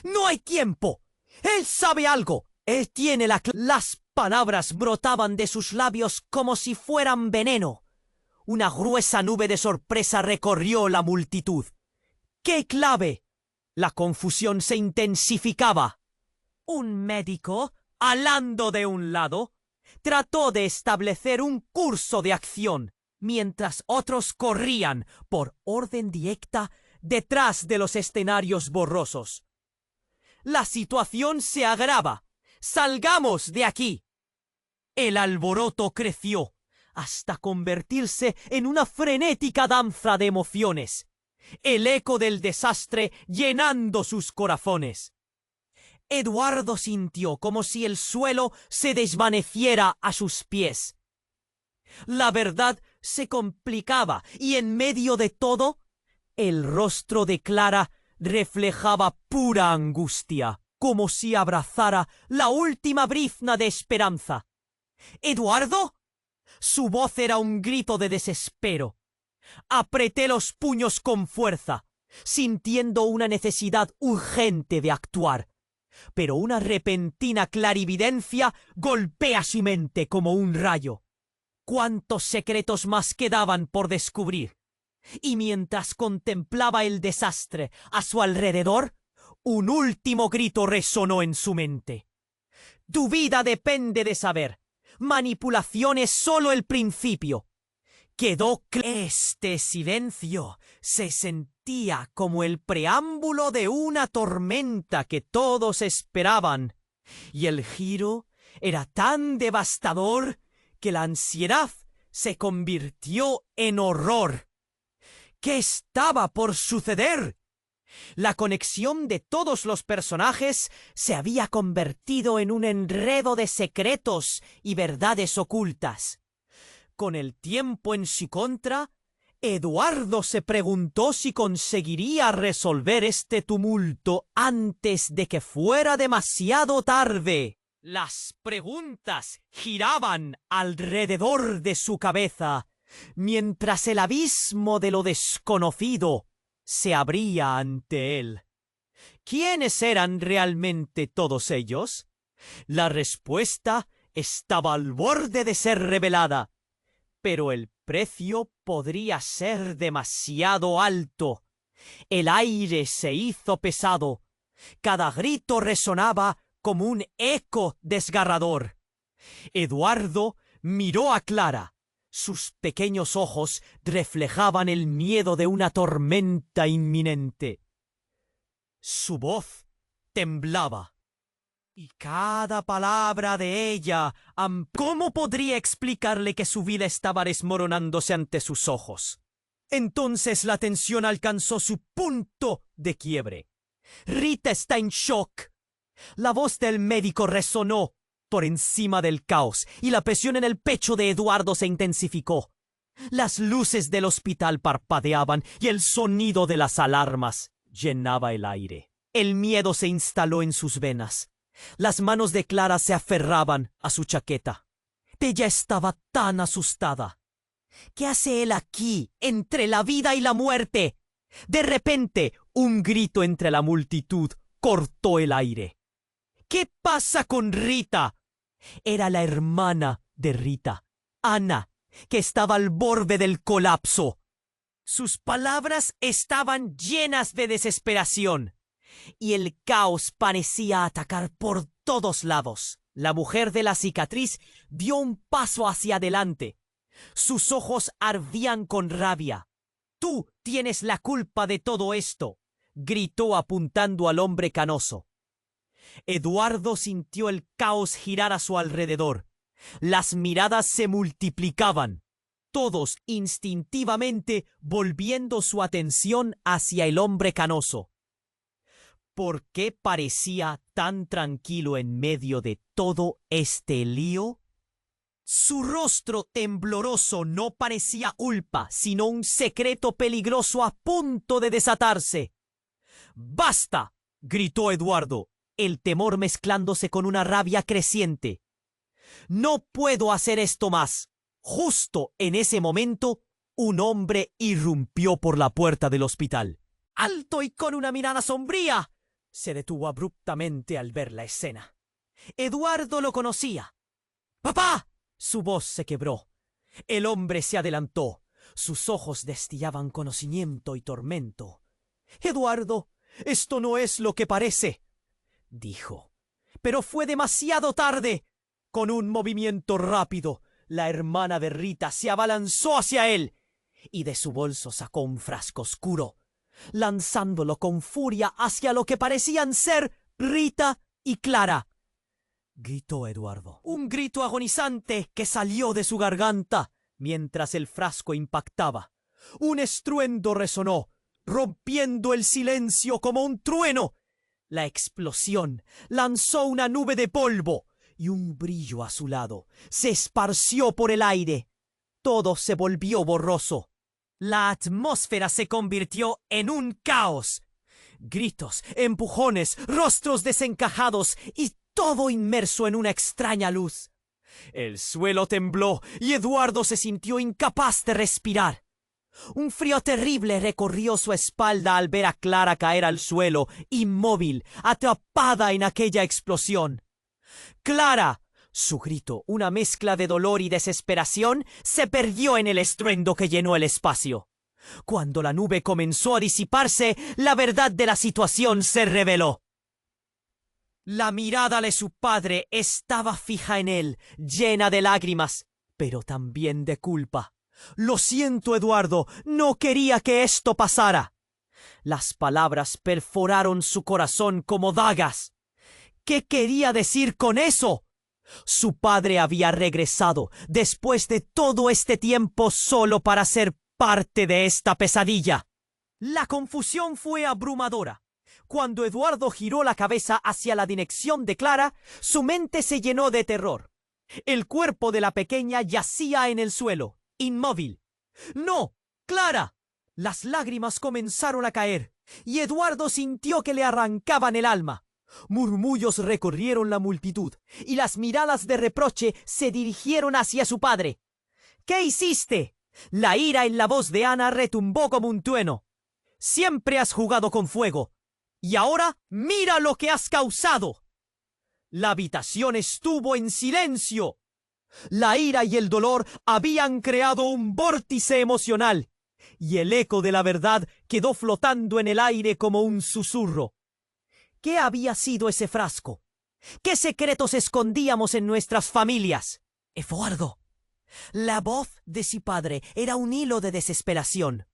«¡No hay tiempo! ¡Él sabe algo! ¡Él tiene la clave!». Las palabras brotaban de sus labios como si fueran veneno. Una gruesa nube de sorpresa recorrió la multitud. «¿Qué clave?». La confusión se intensificaba. Un médico, alando de un lado, trató de establecer un curso de acción, mientras otros corrían, por orden directa, detrás de los escenarios borrosos. «La situación se agrava. ¡Salgamos de aquí!». El alboroto creció hasta convertirse en una frenética danza de emociones, el eco del desastre llenando sus corazones. Eduardo sintió como si el suelo se desvaneciera a sus pies. La verdad se complicaba y en medio de todo, el rostro de Clara reflejaba pura angustia, como si abrazara la última brizna de esperanza. «¿Eduardo?». Su voz era un grito de desespero. Apreté los puños con fuerza, sintiendo una necesidad urgente de actuar. Pero una repentina clarividencia golpea su mente como un rayo. ¿Cuántos secretos más quedaban por descubrir? Y mientras contemplaba el desastre a su alrededor, un último grito resonó en su mente. «Tu vida depende de saber. Manipulación es solo el principio». Quedó este silencio se sentía como el preámbulo de una tormenta que todos esperaban. Y el giro era tan devastador que la ansiedad se convirtió en horror. ¿Qué estaba por suceder? La conexión de todos los personajes se había convertido en un enredo de secretos y verdades ocultas. Con el tiempo en su contra, Eduardo se preguntó si conseguiría resolver este tumulto antes de que fuera demasiado tarde. Las preguntas giraban alrededor de su cabeza, mientras el abismo de lo desconocido se abría ante él. ¿Quiénes eran realmente todos ellos? La respuesta estaba al borde de ser revelada, pero el precio podría ser demasiado alto. El aire se hizo pesado. Cada grito resonaba como un eco desgarrador. Eduardo miró a Clara. Sus pequeños ojos reflejaban el miedo de una tormenta inminente. Su voz temblaba, y cada palabra de ella... ¿Cómo podría explicarle que su vida estaba desmoronándose ante sus ojos? Entonces la tensión alcanzó su punto de quiebre. Rita está en shock. La voz del médico resonó por encima del caos, y la presión en el pecho de Eduardo se intensificó. Las luces del hospital parpadeaban y el sonido de las alarmas llenaba el aire. El miedo se instaló en sus venas. Las manos de Clara se aferraban a su chaqueta. Ella estaba tan asustada. ¿Qué hace él aquí, entre la vida y la muerte? De repente, un grito entre la multitud cortó el aire. ¿Qué pasa con Rita? Era la hermana de Rita, Ana, que estaba al borde del colapso. Sus palabras estaban llenas de desesperación, y el caos parecía atacar por todos lados. La mujer de la cicatriz dio un paso hacia adelante. Sus ojos ardían con rabia. «Tú tienes la culpa de todo esto», gritó apuntando al hombre canoso. Eduardo sintió el caos girar a su alrededor. Las miradas se multiplicaban, todos instintivamente volviendo su atención hacia el hombre canoso. ¿Por qué parecía tan tranquilo en medio de todo este lío? Su rostro tembloroso no parecía culpa, sino un secreto peligroso a punto de desatarse. «¡Basta!», gritó Eduardo, el temor mezclándose con una rabia creciente. «No puedo hacer esto más». Justo en ese momento, un hombre irrumpió por la puerta del hospital. ¡Alto y con una mirada sombría! Se detuvo abruptamente al ver la escena. Eduardo lo conocía. «¡Papá!». Su voz se quebró. El hombre se adelantó. Sus ojos destillaban conocimiento y tormento. «Eduardo, esto no es lo que parece», dijo. Pero fue demasiado tarde. Con un movimiento rápido, la hermana de Rita se abalanzó hacia él y de su bolso sacó un frasco oscuro, lanzándolo con furia hacia lo que parecían ser Rita y Clara. Gritó Eduardo. Un grito agonizante que salió de su garganta mientras el frasco impactaba. Un estruendo resonó, rompiendo el silencio como un trueno. La explosión lanzó una nube de polvo y un brillo azulado se esparció por el aire. Todo se volvió borroso. La atmósfera se convirtió en un caos. Gritos, empujones, rostros desencajados y todo inmerso en una extraña luz. El suelo tembló y Eduardo se sintió incapaz de respirar. Un frío terrible recorrió su espalda al ver a Clara caer al suelo, inmóvil, atrapada en aquella explosión. «¡Clara!». Su grito, una mezcla de dolor y desesperación, se perdió en el estruendo que llenó el espacio. Cuando la nube comenzó a disiparse, la verdad de la situación se reveló. La mirada de su padre estaba fija en él, llena de lágrimas, pero también de culpa. «Lo siento, Eduardo, no quería que esto pasara». Las palabras perforaron su corazón como dagas. ¿Qué quería decir con eso? Su padre había regresado después de todo este tiempo solo para ser parte de esta pesadilla. La confusión fue abrumadora. Cuando Eduardo giró la cabeza hacia la dirección de Clara, su mente se llenó de terror. El cuerpo de la pequeña yacía en el suelo, inmóvil. ¡No! ¡Clara! Las lágrimas comenzaron a caer, y Eduardo sintió que le arrancaban el alma. Murmullos recorrieron la multitud, y las miradas de reproche se dirigieron hacia su padre. ¿Qué hiciste? La ira en la voz de Ana retumbó como un trueno. Siempre has jugado con fuego, y ahora mira lo que has causado. La habitación estuvo en silencio. La ira y el dolor habían creado un vórtice emocional, y el eco de la verdad quedó flotando en el aire como un susurro. ¿Qué había sido ese frasco? ¿Qué secretos escondíamos en nuestras familias? Eduardo. La voz de su padre era un hilo de desesperación.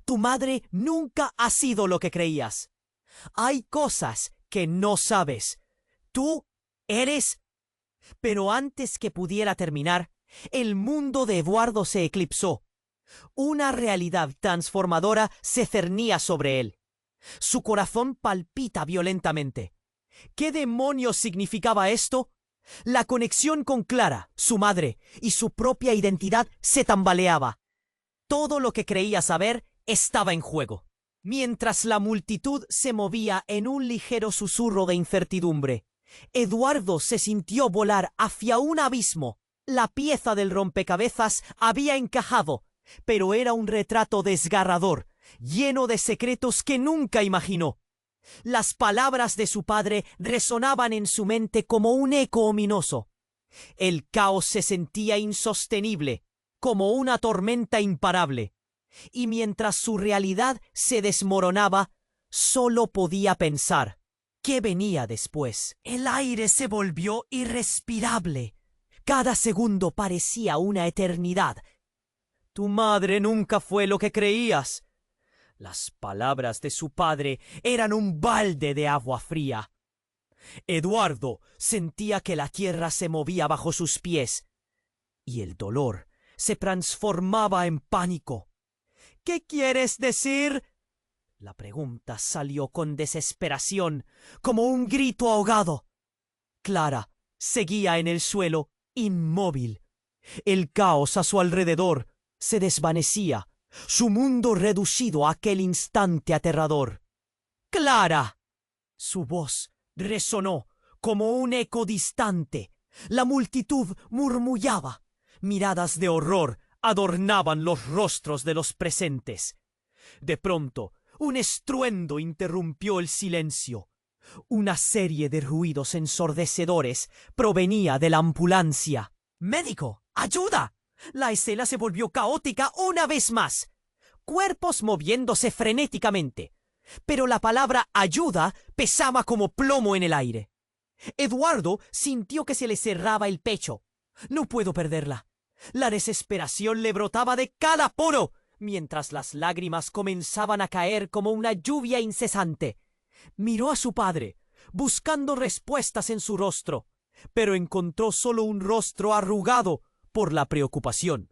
Tu madre nunca ha sido lo que creías. Hay cosas que no sabes. Tú eres... Pero antes que pudiera terminar, el mundo de Eduardo se eclipsó. Una realidad transformadora se cernía sobre él. Su corazón palpita violentamente. ¿Qué demonios significaba esto? La conexión con Clara, su madre, y su propia identidad se tambaleaba. Todo lo que creía saber estaba en juego. Mientras la multitud se movía en un ligero susurro de incertidumbre, Eduardo se sintió volar hacia un abismo. La pieza del rompecabezas había encajado, pero era un retrato desgarrador, lleno de secretos que nunca imaginó. Las palabras de su padre resonaban en su mente como un eco ominoso. El caos se sentía insostenible, como una tormenta imparable. Y mientras su realidad se desmoronaba, solo podía pensar. ¿Qué venía después? El aire se volvió irrespirable. Cada segundo parecía una eternidad. Tu madre nunca fue lo que creías. Las palabras de su padre eran un balde de agua fría. Eduardo sentía que la tierra se movía bajo sus pies, y el dolor se transformaba en pánico. ¿Qué quieres decir? La pregunta salió con desesperación, como un grito ahogado. Clara seguía en el suelo, inmóvil. El caos a su alrededor se desvanecía, su mundo reducido a aquel instante aterrador. ¡Clara! Su voz resonó como un eco distante. La multitud murmullaba. Miradas de horror adornaban los rostros de los presentes. De pronto, un estruendo interrumpió el silencio. Una serie de ruidos ensordecedores provenía de la ambulancia. ¡Médico! ¡Ayuda! La escena se volvió caótica una vez más. Cuerpos moviéndose frenéticamente. Pero la palabra ayuda pesaba como plomo en el aire. Eduardo sintió que se le cerraba el pecho. No puedo perderla. La desesperación le brotaba de cada poro, mientras las lágrimas comenzaban a caer como una lluvia incesante. Miró a su padre, buscando respuestas en su rostro, pero encontró solo un rostro arrugado por la preocupación.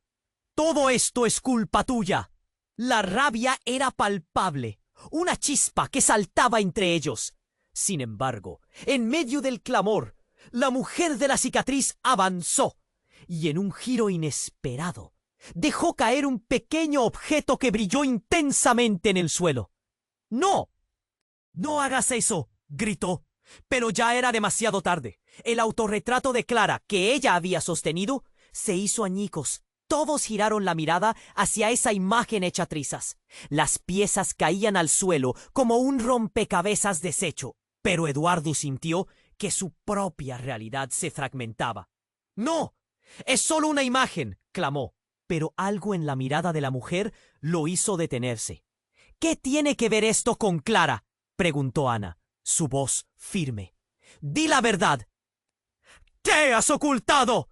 Todo esto es culpa tuya. La rabia era palpable, una chispa que saltaba entre ellos. Sin embargo, en medio del clamor, la mujer de la cicatriz avanzó y en un giro inesperado dejó caer un pequeño objeto que brilló intensamente en el suelo. ¡No! ¡No hagas eso!, gritó. Pero ya era demasiado tarde. El autorretrato de Clara, que ella había sostenido, se hizo añicos. Todos giraron la mirada hacia esa imagen hecha trizas. Las piezas caían al suelo como un rompecabezas deshecho. Pero Eduardo sintió que su propia realidad se fragmentaba. ¡No! ¡Es solo una imagen!, clamó. Pero algo en la mirada de la mujer lo hizo detenerse. ¿Qué tiene que ver esto con Clara?, preguntó Ana, su voz firme. ¡Di la verdad! ¿Qué has ocultado?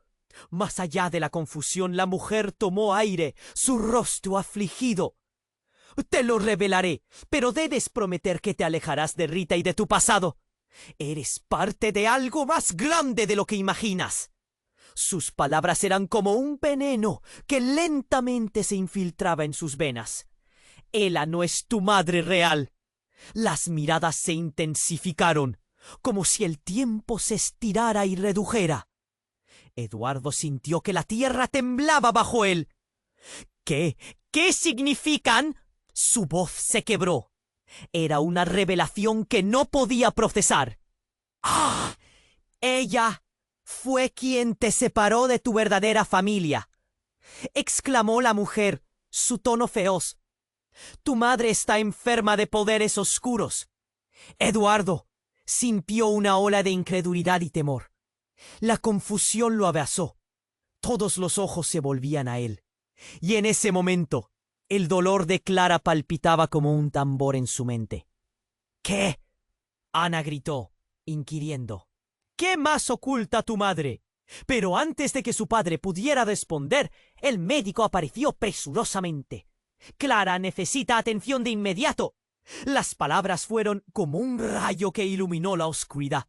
Más allá de la confusión, la mujer tomó aire, su rostro afligido. Te lo revelaré, pero debes prometer que te alejarás de Rita y de tu pasado. Eres parte de algo más grande de lo que imaginas. Sus palabras eran como un veneno que lentamente se infiltraba en sus venas. Ella no es tu madre real. Las miradas se intensificaron, como si el tiempo se estirara y redujera. Eduardo sintió que la tierra temblaba bajo él. ¿Qué? ¿Qué significan? Su voz se quebró. Era una revelación que no podía procesar. ¡Ah! Ella fue quien te separó de tu verdadera familia, exclamó la mujer, su tono feroz. Tu madre está enferma de poderes oscuros. Eduardo sintió una ola de incredulidad y temor. La confusión lo abrazó. Todos los ojos se volvían a él. Y en ese momento, el dolor de Clara palpitaba como un tambor en su mente. ¿Qué? Ana gritó, inquiriendo. ¿Qué más oculta tu madre? Pero antes de que su padre pudiera responder, el médico apareció presurosamente. Clara necesita atención de inmediato. Las palabras fueron como un rayo que iluminó la oscuridad.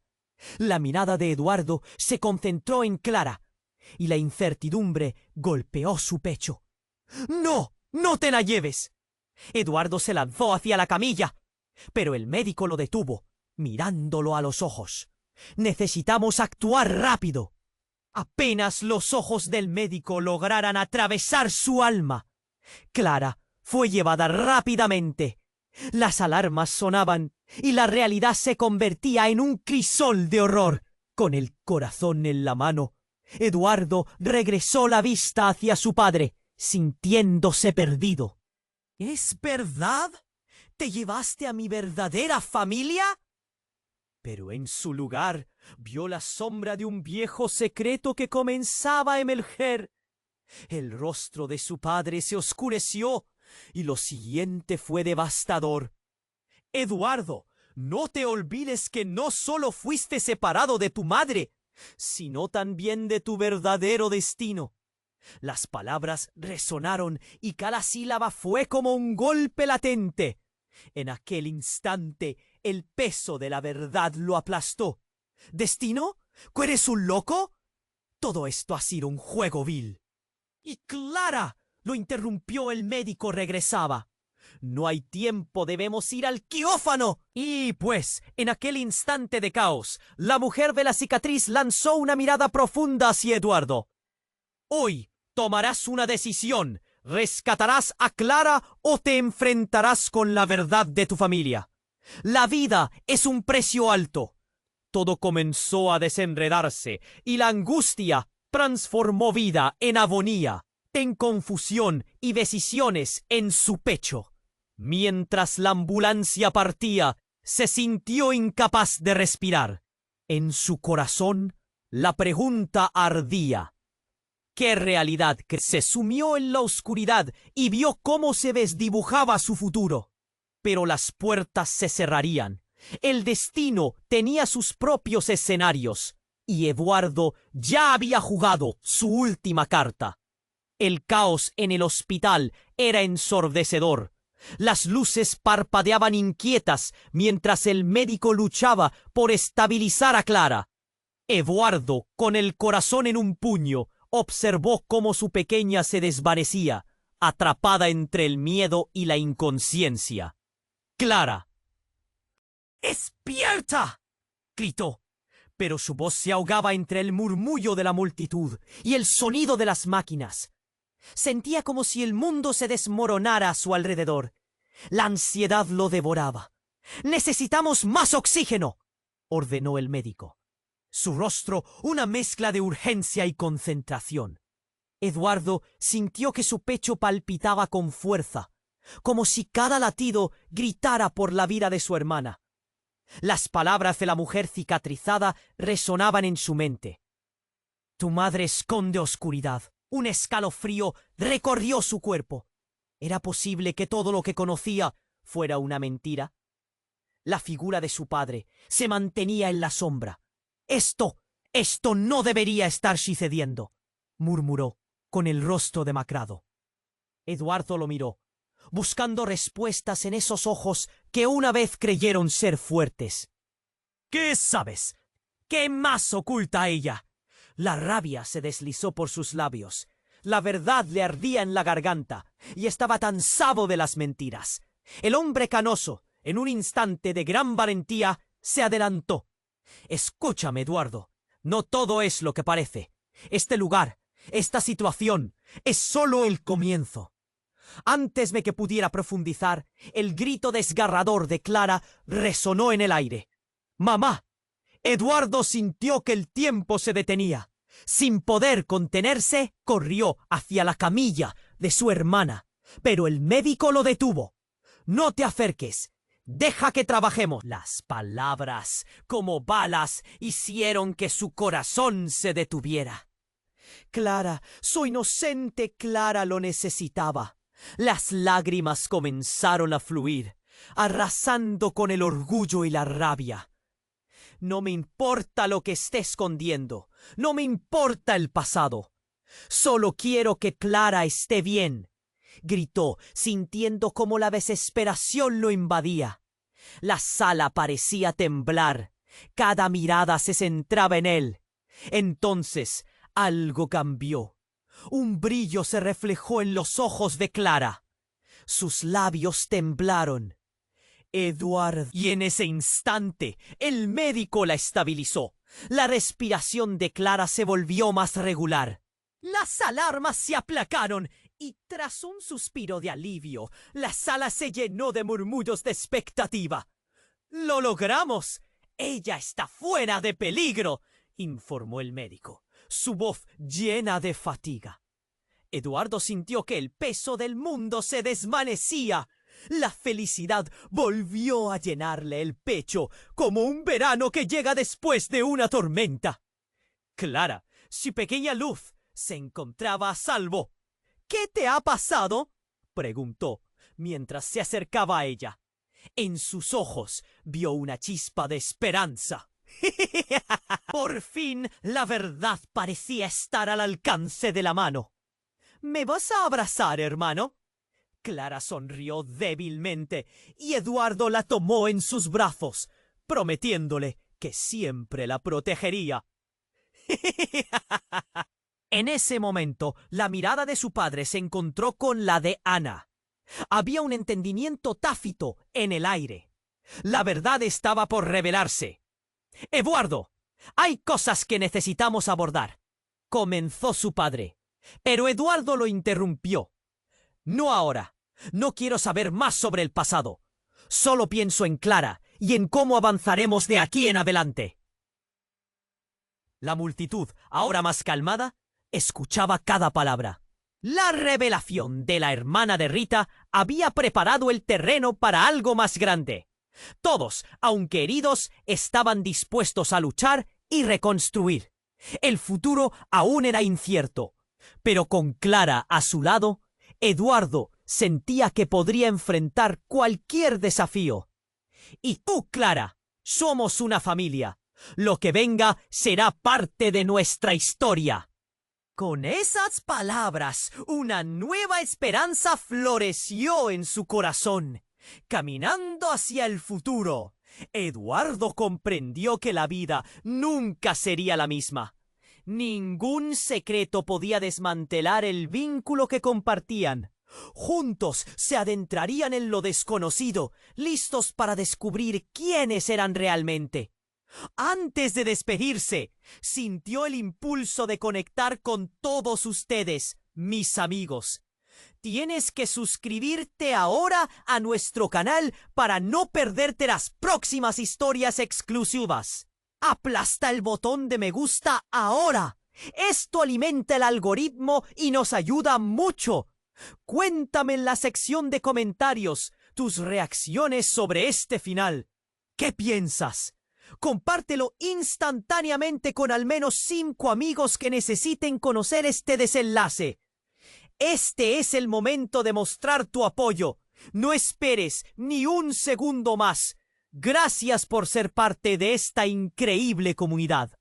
La mirada de Eduardo se concentró en Clara, y la incertidumbre golpeó su pecho. ¡No! ¡No te la lleves! Eduardo se lanzó hacia la camilla, pero el médico lo detuvo, mirándolo a los ojos. Necesitamos actuar rápido. Apenas los ojos del médico lograran atravesar su alma, Clara fue llevada rápidamente. Las alarmas sonaban y la realidad se convertía en un crisol de horror. Con el corazón en la mano, Eduardo regresó la vista hacia su padre, sintiéndose perdido. ¿Es verdad? ¿Te llevaste a mi verdadera familia? Pero en su lugar vio la sombra de un viejo secreto que comenzaba a emerger. El rostro de su padre se oscureció y lo siguiente fue devastador. Eduardo, no te olvides que no solo fuiste separado de tu madre, sino también de tu verdadero destino. Las palabras resonaron y cada sílaba fue como un golpe latente. En aquel instante, el peso de la verdad lo aplastó. ¿Destino? ¿Eres un loco? Todo esto ha sido un juego vil. ¡Y Clara! Lo interrumpió el médico. Regresaba. No hay tiempo, debemos ir al quirófano. Y pues, en aquel instante de caos, la mujer de la cicatriz lanzó una mirada profunda hacia Eduardo. Hoy tomarás una decisión. ¿Rescatarás a Clara o te enfrentarás con la verdad de tu familia? La vida es un precio alto. Todo comenzó a desenredarse y la angustia transformó vida en agonía, en confusión y decisiones en su pecho. Mientras la ambulancia partía, se sintió incapaz de respirar. En su corazón, la pregunta ardía. ¿Qué realidad que se sumió en la oscuridad y vio cómo se desdibujaba su futuro? Pero las puertas se cerrarían. El destino tenía sus propios escenarios y Eduardo ya había jugado su última carta. El caos en el hospital era ensordecedor. Las luces parpadeaban inquietas mientras el médico luchaba por estabilizar a Clara. Eduardo, con el corazón en un puño, observó cómo su pequeña se desvanecía, atrapada entre el miedo y la inconsciencia. Clara. ¡Despierta!, gritó, pero su voz se ahogaba entre el murmullo de la multitud y el sonido de las máquinas. Sentía como si el mundo se desmoronara a su alrededor. La ansiedad lo devoraba. «¡Necesitamos más oxígeno!», ordenó el médico. Su rostro una mezcla de urgencia y concentración. Eduardo sintió que su pecho palpitaba con fuerza, como si cada latido gritara por la vida de su hermana. Las palabras de la mujer cicatrizada resonaban en su mente. Tu madre esconde oscuridad. Un escalofrío recorrió su cuerpo. ¿Era posible que todo lo que conocía fuera una mentira? La figura de su padre se mantenía en la sombra. Esto no debería estar sucediendo, murmuró, con el rostro demacrado. Eduardo lo miró, buscando respuestas en esos ojos que una vez creyeron ser fuertes. ¿Qué sabes? ¿Qué más oculta ella? La rabia se deslizó por sus labios. La verdad le ardía en la garganta y estaba cansado de las mentiras. El hombre canoso, en un instante de gran valentía, se adelantó. Escúchame, Eduardo. No todo es lo que parece. Este lugar, esta situación, es solo el comienzo. Antes de que pudiera profundizar, el grito desgarrador de Clara resonó en el aire. ¡Mamá! Eduardo sintió que el tiempo se detenía. Sin poder contenerse, corrió hacia la camilla de su hermana, pero el médico lo detuvo. No te acerques. Deja que trabajemos. Las palabras, como balas, hicieron que su corazón se detuviera. Clara, su inocente Clara lo necesitaba. Las lágrimas comenzaron a fluir, arrasando con el orgullo y la rabia. No me importa lo que esté escondiendo. No me importa el pasado. Solo quiero que Clara esté bien, gritó, sintiendo cómo la desesperación lo invadía. La sala parecía temblar. Cada mirada se centraba en él. Entonces algo cambió. Un brillo se reflejó en los ojos de Clara. Sus labios temblaron. Eduardo. Y en ese instante, el médico la estabilizó. La respiración de Clara se volvió más regular. Las alarmas se aplacaron y tras un suspiro de alivio, la sala se llenó de murmullos de expectativa. ¡Lo logramos! ¡Ella está fuera de peligro!, informó el médico, su voz llena de fatiga. Eduardo sintió que el peso del mundo se desvanecía. La felicidad volvió a llenarle el pecho como un verano que llega después de una tormenta. Clara, su pequeña luz, se encontraba a salvo. ¿Qué te ha pasado?, preguntó, mientras se acercaba a ella. En sus ojos vio una chispa de esperanza. Por fin la verdad parecía estar al alcance de la mano. ¿Me vas a abrazar, hermano? Clara sonrió débilmente y Eduardo la tomó en sus brazos, prometiéndole que siempre la protegería. En ese momento, la mirada de su padre se encontró con la de Ana. Había un entendimiento tácito en el aire. La verdad estaba por revelarse. «Eduardo, hay cosas que necesitamos abordar», comenzó su padre. Pero Eduardo lo interrumpió. «No ahora. No quiero saber más sobre el pasado. Solo pienso en Clara y en cómo avanzaremos de aquí en adelante». La multitud, ahora más calmada, escuchaba cada palabra. La revelación de la hermana de Rita había preparado el terreno para algo más grande. Todos, aunque heridos, estaban dispuestos a luchar y reconstruir. El futuro aún era incierto, pero con Clara a su lado, Eduardo sentía que podría enfrentar cualquier desafío. Y tú, Clara, somos una familia. Lo que venga será parte de nuestra historia. Con esas palabras, una nueva esperanza floreció en su corazón. Caminando hacia el futuro, Eduardo comprendió que la vida nunca sería la misma. Ningún secreto podía desmantelar el vínculo que compartían. Juntos se adentrarían en lo desconocido, listos para descubrir quiénes eran realmente. Antes de despedirse, sintió el impulso de conectar con todos ustedes, mis amigos. Tienes que suscribirte ahora a nuestro canal para no perderte las próximas historias exclusivas. Aplasta el botón de me gusta ahora. Esto alimenta el algoritmo y nos ayuda mucho. Cuéntame en la sección de comentarios tus reacciones sobre este final. ¿Qué piensas? Compártelo instantáneamente con al menos 5 amigos que necesiten conocer este desenlace. Este es el momento de mostrar tu apoyo. No esperes ni un segundo más. Gracias por ser parte de esta increíble comunidad.